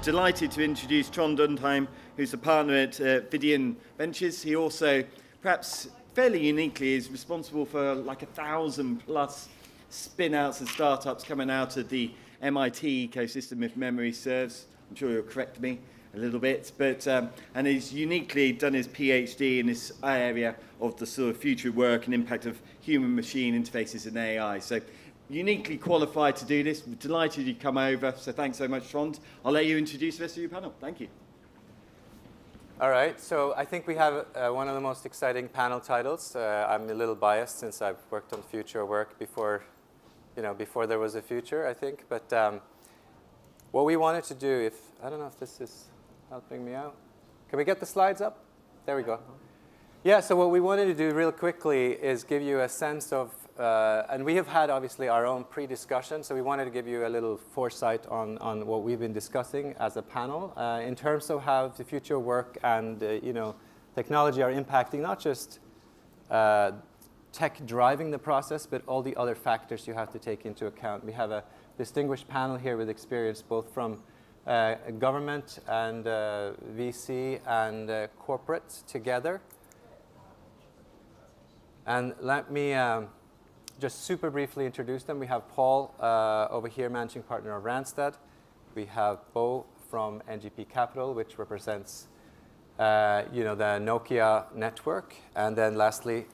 delighted to introduce Trond Undheim, who's a partner at Vidian Ventures. He also, perhaps fairly uniquely, is responsible for like 1,000+ spin-outs and startups coming out of the MIT ecosystem, if memory serves. I'm sure you'll correct me a little bit, but and he's uniquely done his PhD in this area of the sort of future work and impact of human-machine interfaces and AI. So uniquely qualified to do this. We're delighted you come over. So thanks so much, Trond. I'll let you introduce the rest of your panel. Thank you. All right, so I think we have one of the most exciting panel titles. I'm a little biased since I've worked on future work before there was a future, I think. But what we wanted to do, I don't know if this is helping me out. Can we get the slides up? There we go. Yeah, so what we wanted to do real quickly is give you a sense of, and we have had obviously our own pre-discussion, so we wanted to give you a little foresight on what we've been discussing as a panel in terms of how the future work and technology are impacting not just tech driving the process, but all the other factors you have to take into account. We have a distinguished panel here with experience both from government and VC and corporate together. And let me just super briefly introduce them. We have Paul over here, managing partner of Randstad. We have Bo from NGP Capital, which represents the Nokia network. And then lastly,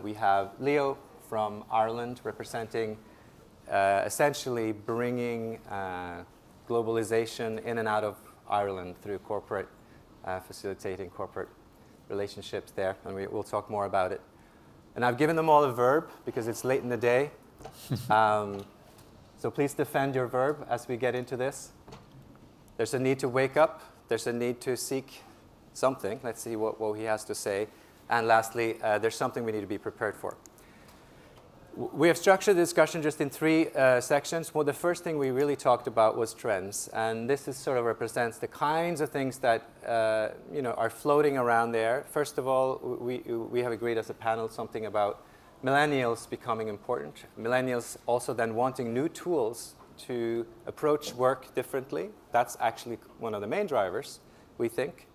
we have Leo from Ireland, representing essentially bringing globalization in and out of Ireland through corporate, facilitating corporate relationships there. And we'll talk more about it. And I've given them all a verb because it's late in the day. So please defend your verb as we get into this. There's a need to wake up. There's a need to seek something. Let's see what he has to say. And lastly, there's something we need to be prepared for. We have structured the discussion just in 3 sections. Well, the first thing we really talked about was trends. And this sort of represents the kinds of things that are floating around there. First of all, we have agreed as a panel something about millennials becoming important. Millennials also then wanting new tools to approach work differently. That's actually one of the main drivers, we think.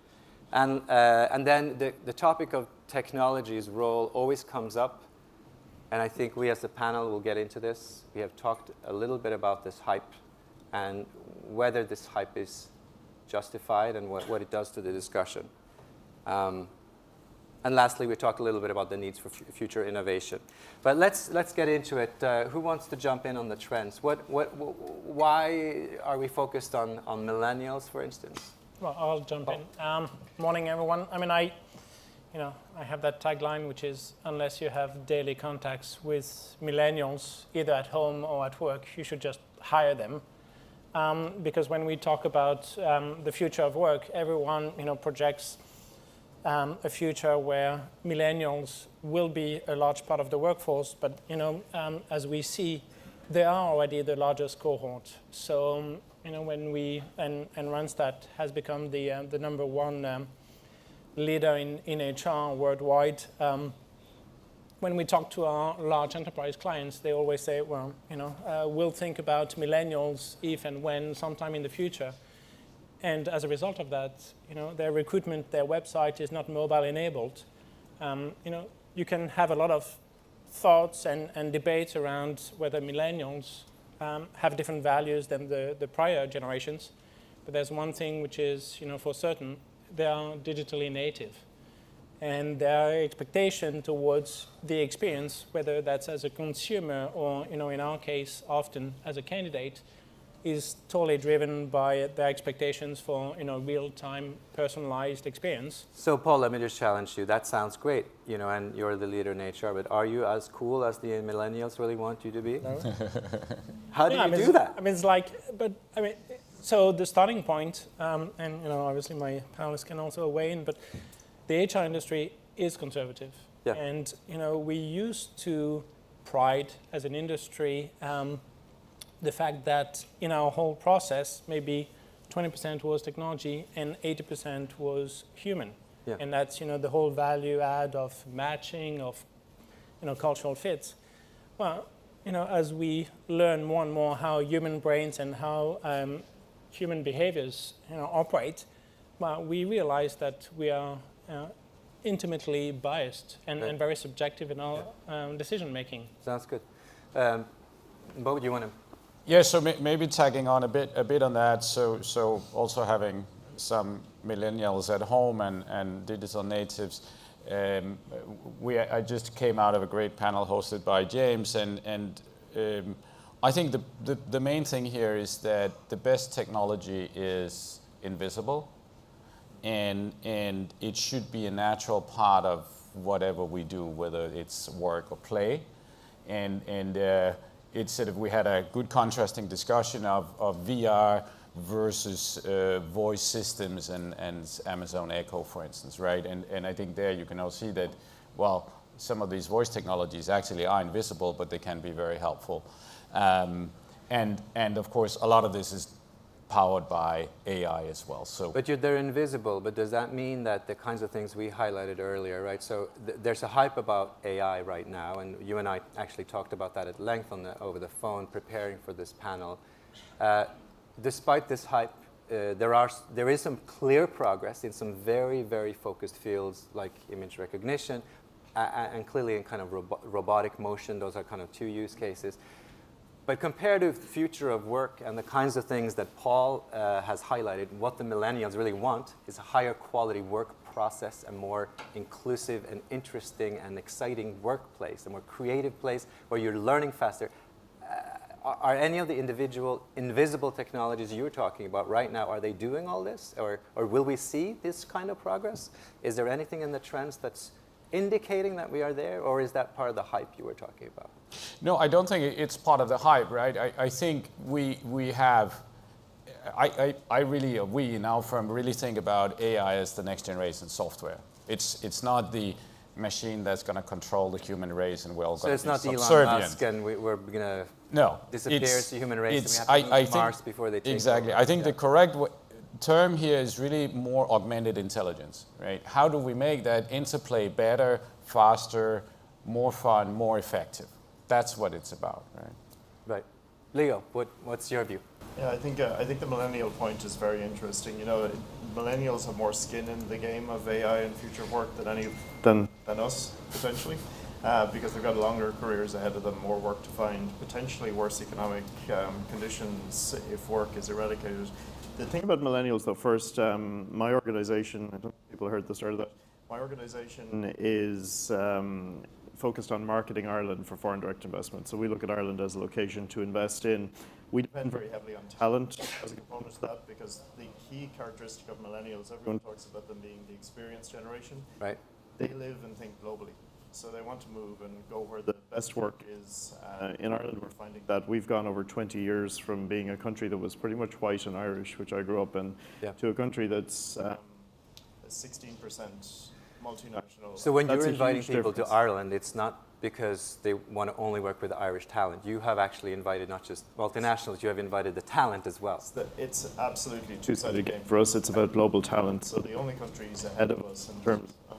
And then the topic of technology's role always comes up. And I think we as a panel will get into this. We have talked a little bit about this hype and whether this hype is justified and what it does to the discussion. And lastly, we talked a little bit about the needs for future innovation. But let's get into it. Who wants to jump in on the trends? Why are we focused on millennials, for instance? Well, I'll jump in. Morning, everyone. I mean, I have that tagline, which is, unless you have daily contacts with millennials, either at home or at work, you should just hire them. Because when we talk about the future of work, everyone projects a future where millennials will be a large part of the workforce. But as we see, they are already the largest cohort. So when we and Randstad has become the number one leader in HR worldwide. When we talk to our large enterprise clients, they always say, well, we'll think about millennials if and when sometime in the future. And as a result of that, their recruitment, their website is not mobile enabled. You can have a lot of thoughts and debates around whether millennials have different values than the prior generations. But there's one thing which is, for certain, they are digitally native. And their expectation towards the experience, whether that's as a consumer or, in our case, often as a candidate, is totally driven by their expectations for, real-time personalized experience. So, Paul, let me just challenge you. That sounds great, and you're the leader in HR, but are you as cool as the millennials really want you to be? No. How do you do that? So the starting point, and obviously my panelists can also weigh in, but the HR industry is conservative. Yeah. And we used to pride as an industry the fact that in our whole process, maybe 20% was technology and 80% was human. Yeah. And that's the whole value add of matching, of cultural fits. Well, as we learn more and more how human brains and how human behaviors operate, we realize that we are intimately biased and very subjective in our decision making. Sounds good. Bo, do you want to? Yeah, so maybe tagging on a bit on that. So also having some millennials at home and digital natives. I just came out of a great panel hosted by James, and I think the main thing here is that the best technology is invisible, and it should be a natural part of whatever we do, whether it's work or play, and it's sort of, we had a good contrasting discussion of VR versus voice systems and Amazon Echo, for instance, right? And I think there you can all see that, well, some of these voice technologies actually are invisible, but they can be very helpful. And of course, a lot of this is powered by AI as well. So, But they're invisible, but does that mean that the kinds of things we highlighted earlier, right? So there's a hype about AI right now, and you and I actually talked about that at length over the phone preparing for this panel. Despite this hype, there is some clear progress in some very, very focused fields like image recognition and clearly in kind of robotic motion. Those are kind of two use cases. But compared to the future of work and the kinds of things that Paul has highlighted, what the millennials really want is a higher quality work process, a more inclusive and interesting and exciting workplace, a more creative place where you're learning faster. Are any of the individual invisible technologies you're talking about right now, are they doing all this? Or will we see this kind of progress? Is there anything in the trends that's indicating that we are there, or is that part of the hype you were talking about? no, I don't think it's part of the hype, right? I think we have, we in our firm really think about AI as the next generation software. It's not the machine that's going to control the human race and we're all going to be subservient. So it's not Elon Musk and we're going to disappear as the human race and we have to move to Mars before they take exactly. over. I think the correct term here is really more augmented intelligence, right? How do we make that interplay better, faster, more fun, more effective? That's what it's about, right? Right. Leo, what's your view? Yeah, I think the millennial point is very interesting. You know, millennials have more skin in the game of AI and future work than us potentially, because they've got longer careers ahead of them, more work to find, potentially worse economic conditions if work is eradicated. The thing about millennials, though, first, my organization, I don't know if people heard the start of that. My organization is focused on marketing Ireland for foreign direct investment. So we look at Ireland as a location to invest in. We depend very heavily on talent as a component of that, because the key characteristic of millennials, everyone talks about them being the experienced generation. Right. They live and think globally. So they want to move and go where the best work is. In Ireland, we're finding that we've gone over 20 years from being a country that was pretty much white and Irish, which I grew up in, to a country that's 16% multinational. So when you're inviting people to Ireland, it's not because they want to only work with Irish talent. You have actually invited not just multinationals, you have invited the talent as well. It's absolutely a two-sided game. For us, it's about global talent. So the only countries ahead of us in terms of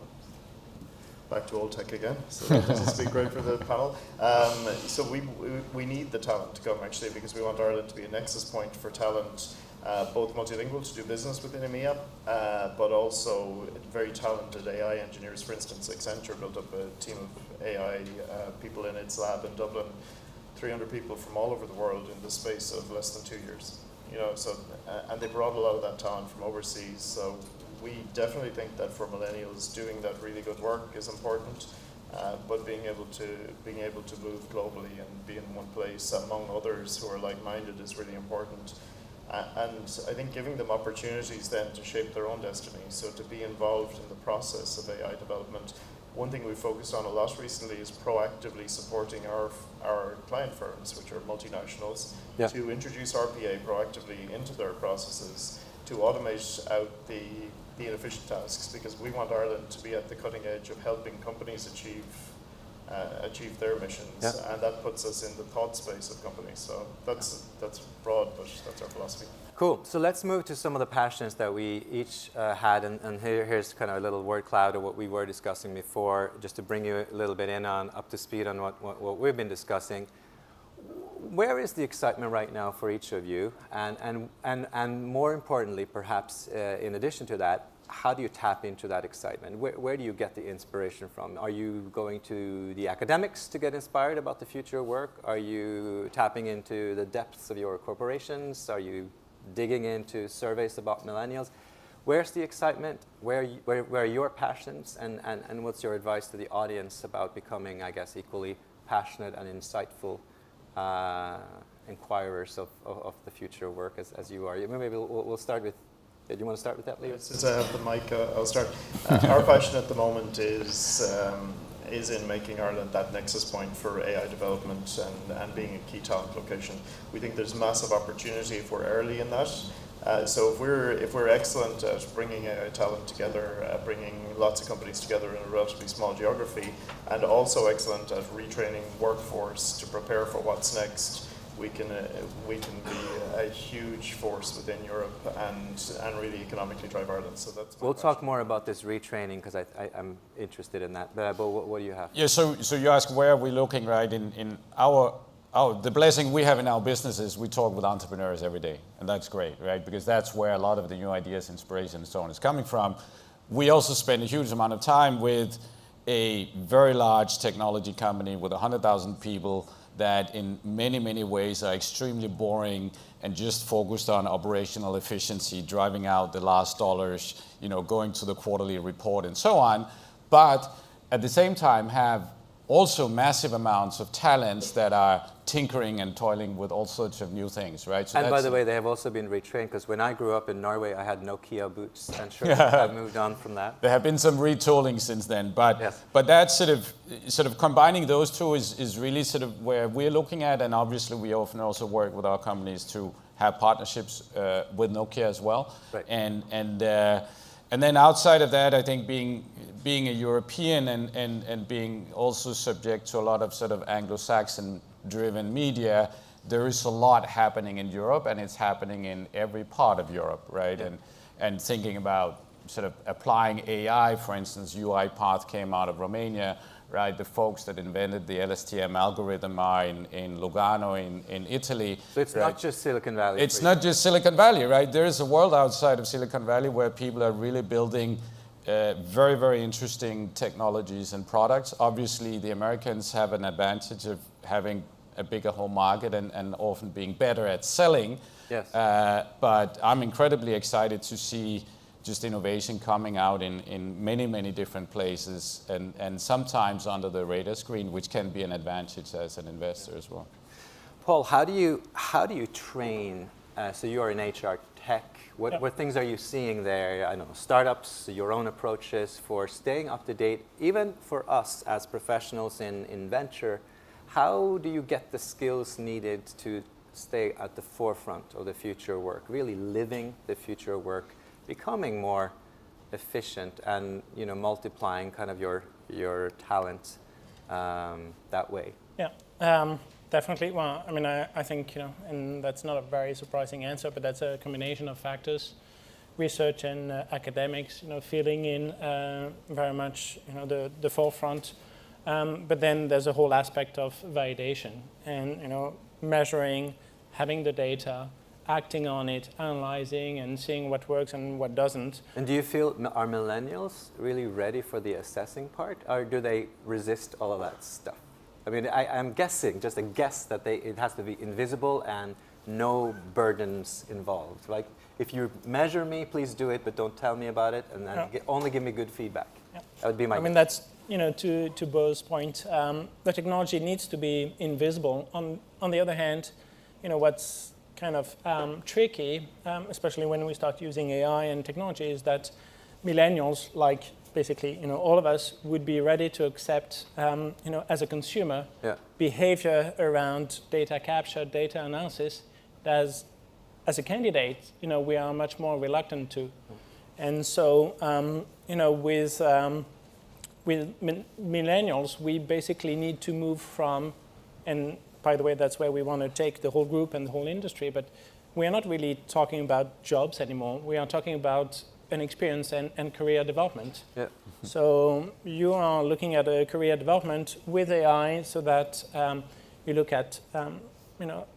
back to old tech again, so that doesn't speak great for the panel. So we need the talent to come, actually, because we want Ireland to be a nexus point for talent, both multilingual to do business within EMEA, but also very talented AI engineers. For instance, Accenture built up a team of AI people in its lab in Dublin, 300 people from all over the world in the space of less than 2 years. You know, so and they brought a lot of that talent from overseas. So we definitely think that for millennials, doing that really good work is important, but being able to move globally and be in one place among others who are like-minded is really important. And I think giving them opportunities then to shape their own destiny, so to be involved in the process of AI development. One thing we've focused on a lot recently is proactively supporting our client firms, which are multinationals, to introduce RPA proactively into their processes, to automate out the inefficient tasks, because we want Ireland to be at the cutting edge of helping companies achieve their missions, and that puts us in the thought space of companies. So that's broad, but that's our philosophy. Cool. So let's move to some of the passions that we each had, and here's kind of a little word cloud of what we were discussing before, just to bring you a little bit up to speed on what we've been discussing. where is the excitement right now for each of you? And more importantly, perhaps in addition to that, how do you tap into that excitement? Where do you get the inspiration from? Are you going to the academics to get inspired about the future of work? Are you tapping into the depths of your corporations? Are you digging into surveys about millennials? Where's the excitement? Where are your passions? And what's your advice to the audience about becoming, I guess, equally passionate and insightful inquirers of the future of work as you are? Maybe we'll start with, do you want to start with that, Leo? Since I have the mic, I'll start. Our passion at the moment is in making Ireland that nexus point for AI development and being a key talent location. We think there's massive opportunity if we're early in that. So if we're excellent at bringing AI talent together, bringing lots of companies together in a relatively small geography, and also excellent at retraining workforce to prepare for what's next, we can be a huge force within Europe and really economically drive Ireland. So that's. We'll talk more about this retraining because I'm interested in that. But what do you have? Yeah. So you ask where are we looking, right? In our the blessing we have in our business is we talk with entrepreneurs every day, and that's great, right? Because that's where a lot of the new ideas, inspiration, and so on is coming from. We also spend a huge amount of time with a very large technology company with 100,000 people that in many, many ways are extremely boring and just focused on operational efficiency, driving out the last dollars, going to the quarterly report and so on. But at the same time have also massive amounts of talents that are tinkering and toiling with all sorts of new things, right? So and by the way, they have also been retrained because when I grew up in Norway, I had Nokia boots, and sure, I've moved on from that. There have been some retooling since then, but yes. But that's sort of combining those two is really sort of where we're looking at, and obviously we often also work with our companies to have partnerships with Nokia as well, right. And then outside of that, I think being a European and being also subject to a lot of sort of Anglo-Saxon driven media, there is a lot happening in Europe, and it's happening in every part of Europe, right? Yeah. And thinking about sort of applying AI, for instance, UiPath came out of Romania, right? The folks that invented the LSTM algorithm are in Lugano in Italy. So it's right? not just Silicon Valley. It's not just Silicon Valley, right? There is a world outside of Silicon Valley where people are really building very, very interesting technologies and products. Obviously, the Americans have an advantage of having a bigger home market and often being better at selling. Yes. But I'm incredibly excited to see just innovation coming out in many, many different places and sometimes under the radar screen, which can be an advantage as an investor as well. Paul, how do you train? So you are in HR tech. What things are you seeing there? I don't know, startups, your own approaches for staying up to date, even for us as professionals in venture. How do you get the skills needed to stay at the forefront of the future work, really living the future work, becoming more efficient and multiplying kind of your talent that way? Yeah, definitely. Well, I mean, I think, and that's not a very surprising answer, but that's a combination of factors. Research and academics, feeling in very much, the forefront. But then there's a whole aspect of validation and, measuring, having the data, acting on it, analyzing and seeing what works and what doesn't. And do you feel, are millennials really ready for the assessing part, or do they resist all of that stuff? I mean, I'm guessing, just a guess, that it has to be invisible and no burdens involved. Like, if you measure me, please do it, but don't tell me about it, and then only give me good feedback. Yeah. That would be my guess. I mean, that's, to Bo's point, the technology needs to be invisible. On the other hand, what's kind of tricky, especially when we start using AI and technology, is that millennials, like basically all of us, would be ready to accept, as a consumer, behavior around data capture, data analysis, as a candidate, we are much more reluctant to. And so, with millennials, we basically need to move from, and by the way, that's where we want to take the whole group and the whole industry, but we are not really talking about jobs anymore. We are talking about an experience and career development. Yeah. So you are looking at a career development with AI so that you look at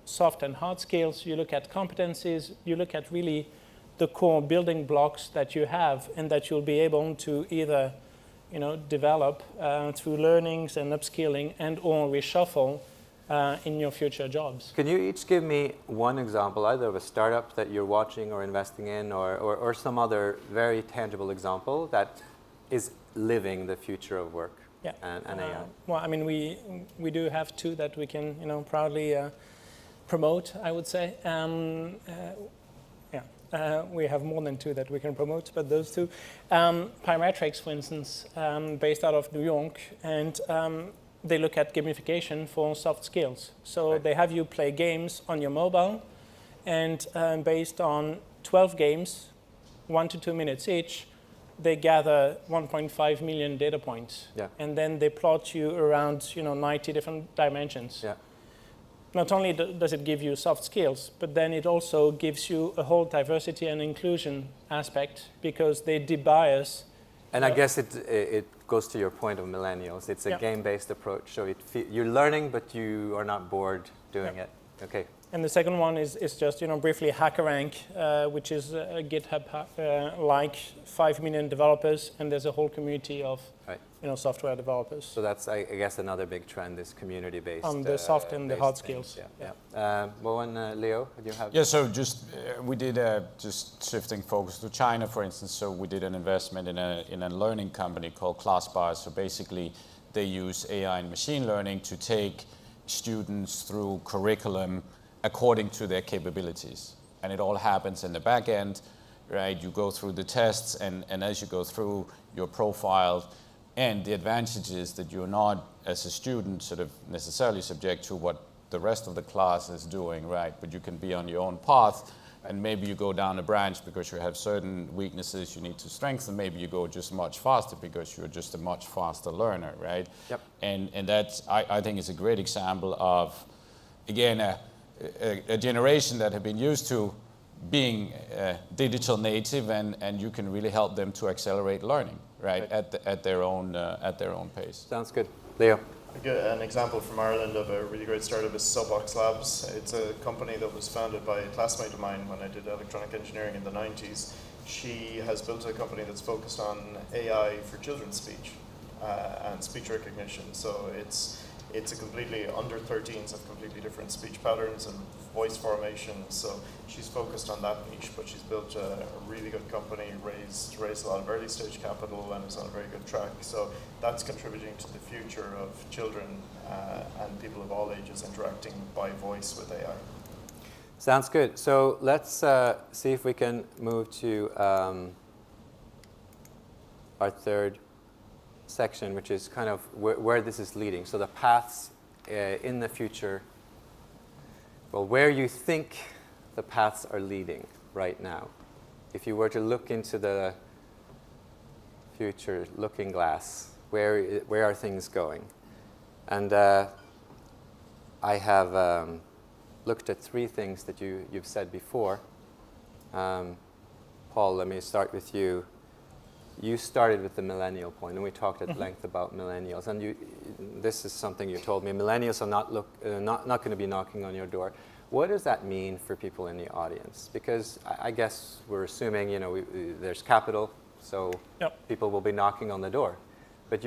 soft and hard skills, you look at competencies, you look at really the core building blocks that you have and that you'll be able to either develop through learnings and upskilling and or reshuffle in your future jobs. Can you each give me one example, either of a startup that you're watching or investing in, or some other very tangible example that is living the future of work and AI? Well, I mean, we do have two that we can proudly promote, I would say. We have more than two that we can promote, but those two. Pymetrics, for instance, based out of New York, and they look at gamification for soft skills. So they have you play games on your mobile, and based on 12 games, 1 to 2 minutes each, they gather 1.5 million data points. Yeah. And then they plot you around 90 different dimensions. Yeah. Not only does it give you soft skills, but then it also gives you a whole diversity and inclusion aspect because they debias. And I guess it goes to your point of millennials. It's a game-based approach, so you're learning, but you are not bored doing it. Okay. And the second one is just briefly HackerRank, which is a GitHub like 5 million developers, and there's a whole community of software developers. So that's I guess another big trend is community-based on the soft and the hard skills. Moen, Leo, do you have? Yeah, so just we did just shifting focus to China, for instance. So we did an investment in a learning company called ClassBar. So basically, they use AI and machine learning to take students through curriculum according to their capabilities, and it all happens in the back end, right? You go through the tests, and as you go through your profile, and the advantage is that you're not, as a student, sort of necessarily subject to what the rest of the class is doing, right? But you can be on your own path, and maybe you go down a branch because you have certain weaknesses you need to strengthen. Maybe you go just much faster because you're just a much faster learner, right? Yep. And that's, I think, is a great example of, again, a generation that have been used to being digital native, and you can really help them to accelerate learning, right? At their own pace. Sounds good. Leo. An example from Ireland of a really great startup is Subbox Labs. It's a company that was founded by a classmate of mine when I did electronic engineering in the 90s. She has built a company that's focused on AI for children's speech and speech recognition. So it's a completely, under 13s have completely different speech patterns and voice formation. So she's focused on that niche, but she's built a really good company, raised a lot of early stage capital, and is on a very good track. So that's contributing to the future of children and people of all ages interacting by voice with AI. Sounds good. So let's see if we can move to our third section, which is kind of where this is leading. So the paths in the future, well, where you think the paths are leading right now. If you were to look into the future looking glass, where are things going? And I have looked at three things that you've said before. Paul, let me start with you. You started with the millennial point, and we talked at length about millennials. And this is something you told me. Millennials are not going to be knocking on your door. What does that mean for people in the audience? Because I guess we're assuming, there's capital, so people will be knocking on the door. But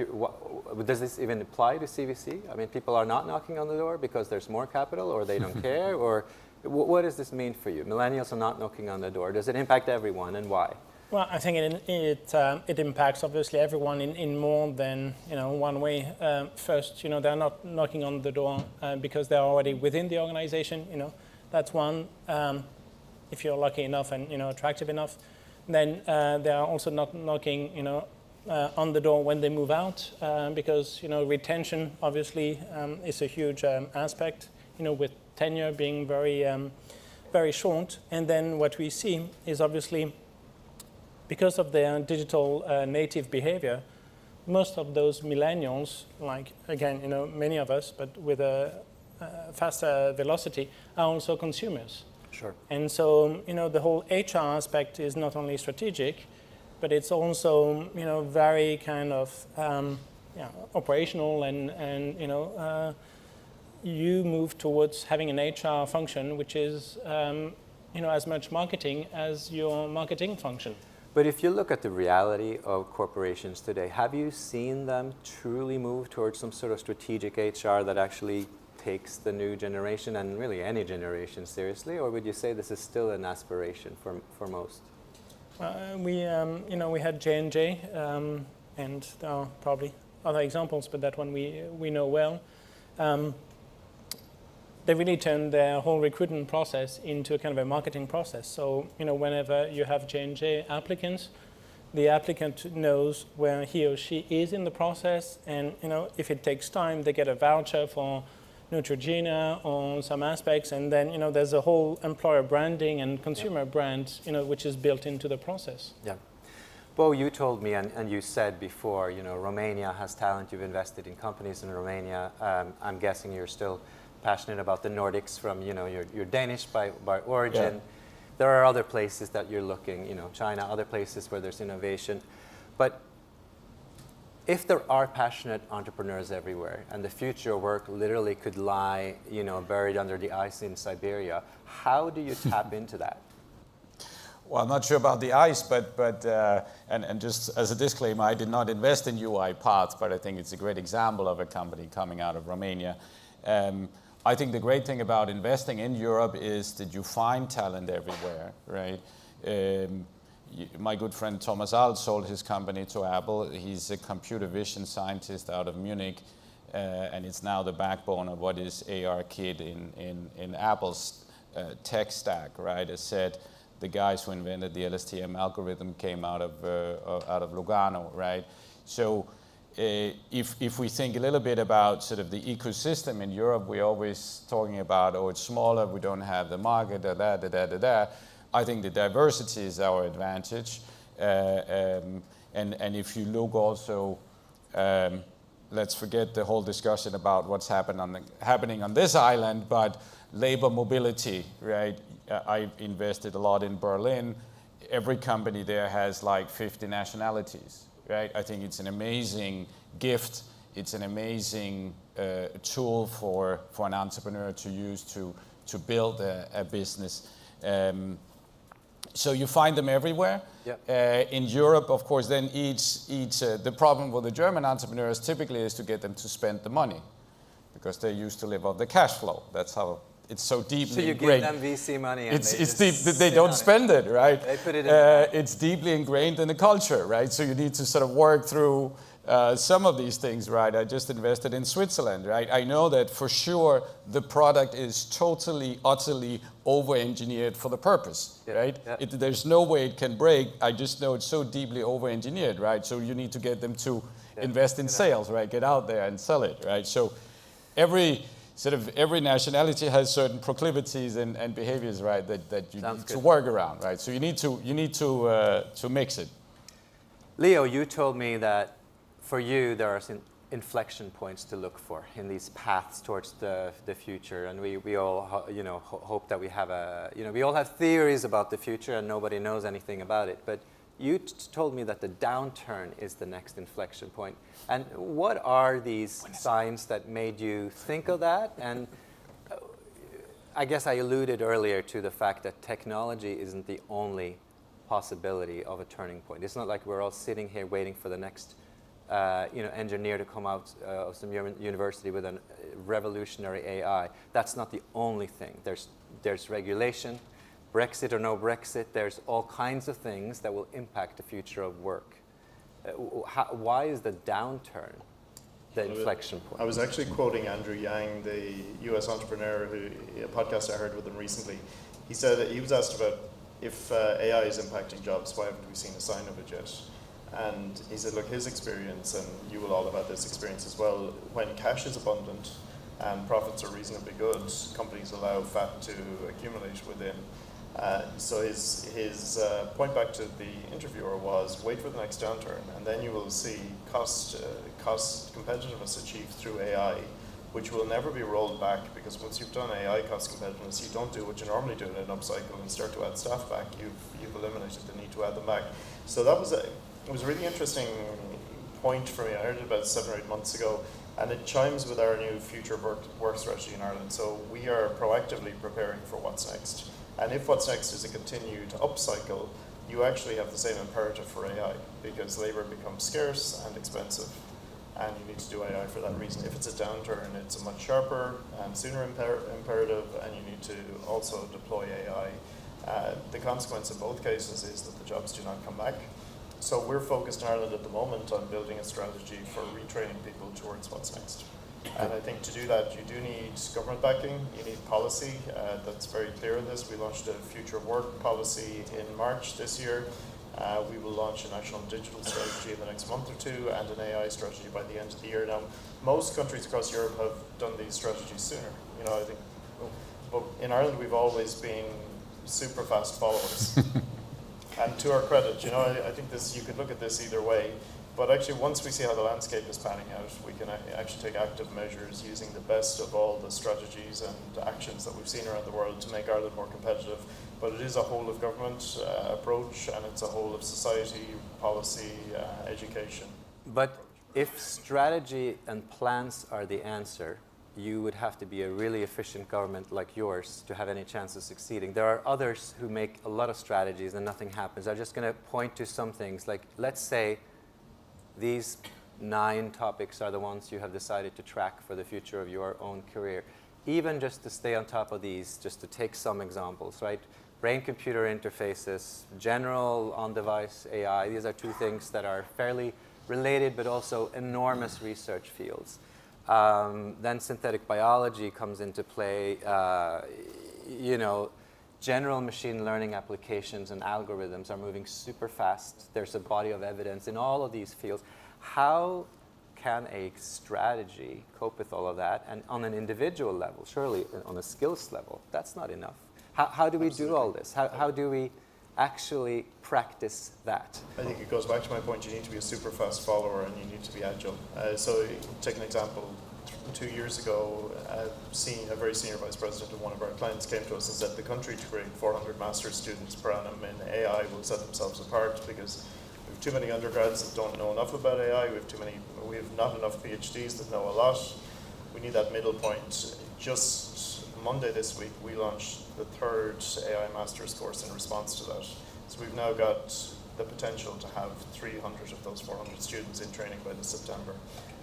does this even apply to CVC? I mean, people are not knocking on the door because there's more capital, or they don't care, or what does this mean for you? Millennials are not knocking on the door. Does it impact everyone, and why? Well, I think it impacts obviously everyone in more than one way. First, they're not knocking on the door because they're already within the organization. That's one. If you're lucky enough and attractive enough, then they are also not knocking on the door when they move out because retention obviously is a huge aspect. With tenure being very very short, and then what we see is obviously, because of their digital native behavior, most of those millennials, like, again, many of us, but with a faster velocity, are also consumers. Sure. And so, the whole HR aspect is not only strategic, but it's also, very kind of operational and you move towards having an HR function which is as much marketing as your marketing function. But if you look at the reality of corporations today, have you seen them truly move towards some sort of strategic HR that actually takes the new generation and really any generation seriously, or would you say this is still an aspiration for most? We had J&J, and there are probably other examples, but that one we know well. They really turned their whole recruitment process into a kind of a marketing process. So, whenever you have J&J applicants, the applicant knows where he or she is in the process, and if it takes time, they get a voucher for Neutrogena on some aspects, and then there's a whole employer branding and consumer brand, which is built into the process. Yeah. Bo, you told me, and you said before, Romania has talent. You've invested in companies in Romania. I'm guessing you're still passionate about the Nordics from, you're Danish by origin. Yeah. There are other places that you're looking, China, other places where there's innovation. But if there are passionate entrepreneurs everywhere, and the future of work literally could lie, buried under the ice in Siberia, how do you tap into that? Well, I'm not sure about the ice, but just as a disclaimer, I did not invest in UiPath, but I think it's a great example of a company coming out of Romania. I think the great thing about investing in Europe is that you find talent everywhere, right? My good friend Thomas Alt sold his company to Apple. He's a computer vision scientist out of Munich, and it's now the backbone of what is ARKit in Apple's tech stack, right? As said, the guys who invented the LSTM algorithm came out of Lugano, right? So if we think a little bit about sort of the ecosystem in Europe, we're always talking about, it's smaller, we don't have the market, I think the diversity is our advantage. And if you look also, let's forget the whole discussion about what's happening on this island, but labor mobility, right? I invested a lot in Berlin. Every company there has like 50 nationalities, right? I think it's an amazing gift. It's an amazing tool for an entrepreneur to use to build a business. So you find them everywhere. Yep. In Europe, of course, then the problem with the German entrepreneurs typically is to get them to spend the money, because they're used to live off the cash flow. That's how it's so deeply ingrained. So you give them VC money and they don't spend it, right? They put it in it's deeply ingrained in the culture, right? So you need to sort of work through some of these things, right? I just invested in Switzerland, right? I know that for sure the product is totally, utterly over-engineered for the purpose, right? Yeah. There's no way it can break. I just know it's so deeply over-engineered, right? So you need to get them to invest in sales, right? Get out there and sell it, right? So every nationality has certain proclivities and behaviors, right? That you need to work around, right? So you need to mix it. Leo, you told me that for you, there are some inflection points to look for in these paths towards the future, and we all hope that we have we all have theories about the future, and nobody knows anything about it. But you told me that the downturn is the next inflection point. And what are these signs that made you think of that? And I guess I alluded earlier to the fact that technology isn't the only possibility of a turning point. It's not like we're all sitting here waiting for the next engineer to come out of some university with a revolutionary AI. That's not the only thing. There's regulation, Brexit or no Brexit. There's all kinds of things that will impact the future of work. Why is the downturn the inflection point? I was actually quoting Andrew Yang, the US entrepreneur, a podcast I heard with him recently. He said that he was asked about if AI is impacting jobs, why haven't we seen a sign of it yet? And he said, look, his experience, and you will all have had this experience as well, when cash is abundant and profits are reasonably good, companies allow fat to accumulate within. So his point back to the interviewer was, wait for the next downturn, and then you will see cost competitiveness achieved through AI, which will never be rolled back, because once you've done AI cost competitiveness, you don't do what you normally do in an upcycle and start to add staff back. You've eliminated the need to add them back. So that was it was a really interesting point for me. I heard it about 7 or 8 months ago. And it chimes with our new future work strategy in Ireland. So we are proactively preparing for what's next. And if what's next is a continued upcycle, you actually have the same imperative for AI, because labor becomes scarce and expensive, and you need to do AI for that reason. If it's a downturn, it's a much sharper and sooner imperative, and you need to also deploy AI. The consequence in both cases is that the jobs do not come back. So we're focused in Ireland at the moment on building a strategy for retraining people towards what's next. And I think to do that, you do need government backing, you need policy that's very clear in this. We launched a future work policy in March this year. We will launch a national digital strategy in the next month or two, and an AI strategy by the end of the year. Now, most countries across Europe have done these strategies sooner. You know, I think, but in Ireland we've always been super fast followers. And to our credit, you know, I think this, you could look at this either way. But actually, once we see how the landscape is panning out, we can actually take active measures using the best of all the strategies and actions that we've seen around the world to make Ireland more competitive. But it is a whole of government approach, and it's a whole of society, policy, education. But if strategy and plans are the answer, you would have to be a really efficient government like yours to have any chance of succeeding. There are others who make a lot of strategies and nothing happens. I'm just going to point to some things. Like, let's say these 9 topics are the ones you have decided to track for the future of your own career. Even just to stay on top of these, just to take some examples, right? Brain-computer interfaces, general on-device AI, these are 2 things that are fairly related but also enormous research fields. Then synthetic biology comes into play, you know, general machine learning applications and algorithms are moving super fast. There's a body of evidence in all of these fields. How can a strategy cope with all of that? And on an individual level, surely on a skills level, that's not enough. How do we do all this? How do we actually practice that? I think it goes back to my point, you need to be a super fast follower and you need to be agile. So take an example. 2 years ago, a very senior vice president of one of our clients came to us and said the country to create 400 master's students per annum in AI will set themselves apart because we have too many undergrads that don't know enough about AI, we have not enough PhDs that know a lot. We need that middle point. Just Monday this week, we launched the 3rd AI master's course in response to that. So we've now got the potential to have 300 of those 400 students in training by this September.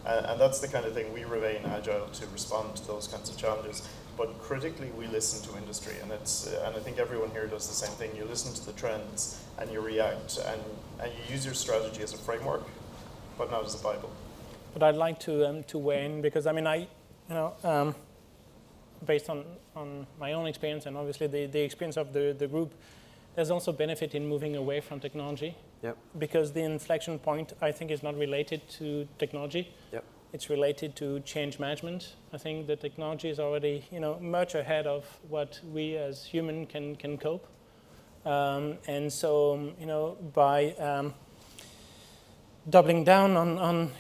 And that's the kind of thing, we remain agile to respond to those kinds of challenges. But critically, we listen to industry, and I think everyone here does the same thing. You listen to the trends, and you react, and you use your strategy as a framework, but not as a Bible. But I'd like to weigh in, because I mean, based on my own experience and obviously the experience of the group, there's also benefit in moving away from technology. Yep. Because the inflection point, I think, is not related to technology. Yep. It's related to change management. I think the technology is already, much ahead of what we as human can cope. And so, by doubling down on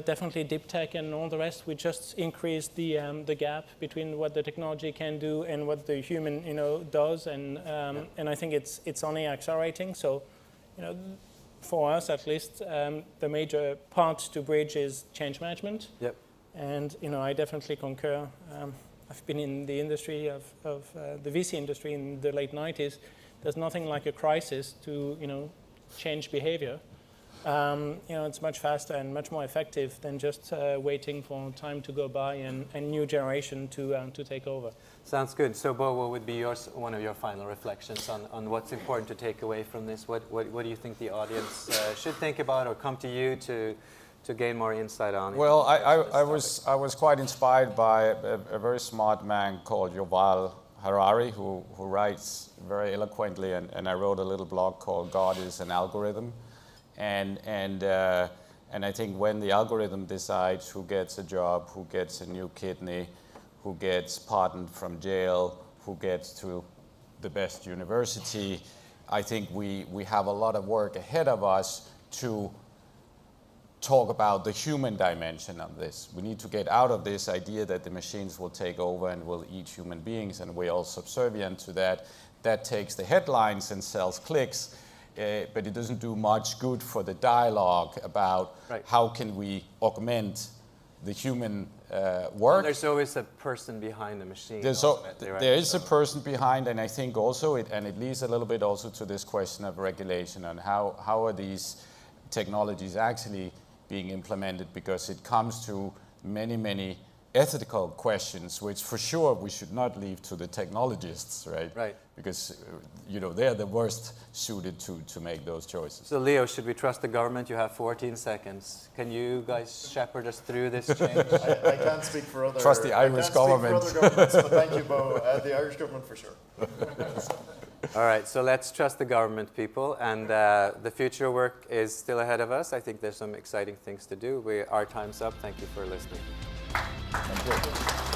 definitely deep tech and all the rest, we just increase the gap between what the technology can do and what the human does, and I think it's only accelerating. So, for us at least, the major part to bridge is change management. Yep. And I definitely concur. I've been in the industry of the VC industry in the late 90s. There's nothing like a crisis to change behavior. It's much faster and much more effective than just waiting for time to go by and new generation to take over. Sounds good. So, Bo, what would be one of your final reflections on what's important to take away from this? What do you think the audience should think about or come to you to gain more insight on? Well, I was quite inspired by a very smart man called Yuval Harari, who writes very eloquently, and I wrote a little blog called God is an Algorithm. And I think when the algorithm decides who gets a job, who gets a new kidney, who gets pardoned from jail, who gets to the best university, I think we have a lot of work ahead of us to talk about the human dimension of this. We need to get out of this idea that the machines will take over and will eat human beings, and we're all subservient to that. That takes the headlines and sells clicks. But it doesn't do much good for the dialogue about how can we augment the human work. There's always a person behind the machine. So ultimately, right? there is a person behind, and I think also it leads a little bit also to this question of regulation and how are these technologies actually being implemented, because it comes to many ethical questions, which for sure we should not leave to the technologists, right? Right. Because they're the worst suited to make those choices. So Leo, should we trust the government? You have 14 seconds. Can you guys shepherd us through this change? I can't speak for other. Trust the Irish government. I can't speak for other governments, but thank you, Bo. The Irish government for sure. All right, so let's trust the government, people, and the future work is still ahead of us. I think there's some exciting things to do. Our time's up. Thank you for listening. Thank you.